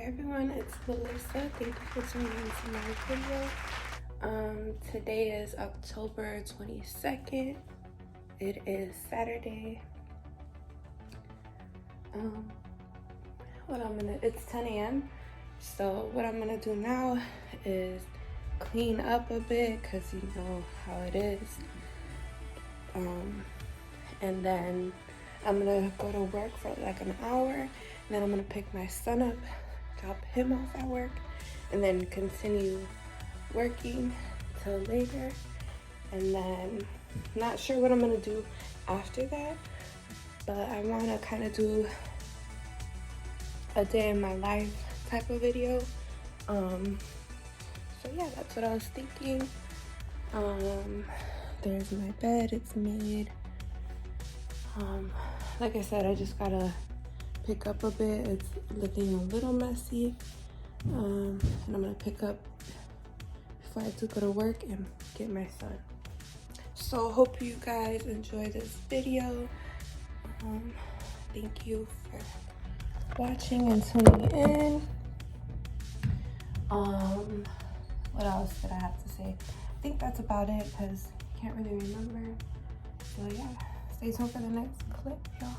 Hi everyone, it's Melissa. Thank you for tuning into my video. Today is October 22nd. It is Saturday. It's 10 a.m. So what I'm gonna do now is clean up a bit because you know how it is. And then I'm gonna go to work for like an hour, and then I'm gonna pick my son up, drop him off at work, and then continue working till later. And then not sure what I'm gonna do after that, but I want to kind of do a day in my life type of video. So yeah, that's what I was thinking. There's my bed, it's made. Like I said, I just gotta pick up a bit. It's looking a little messy. And I'm gonna pick up before I go to work and get my son. So hope you guys enjoy this video. Thank you for watching and tuning in. What else did I have to say? I think that's about it because I can't really remember. So yeah, stay tuned for the next clip, y'all.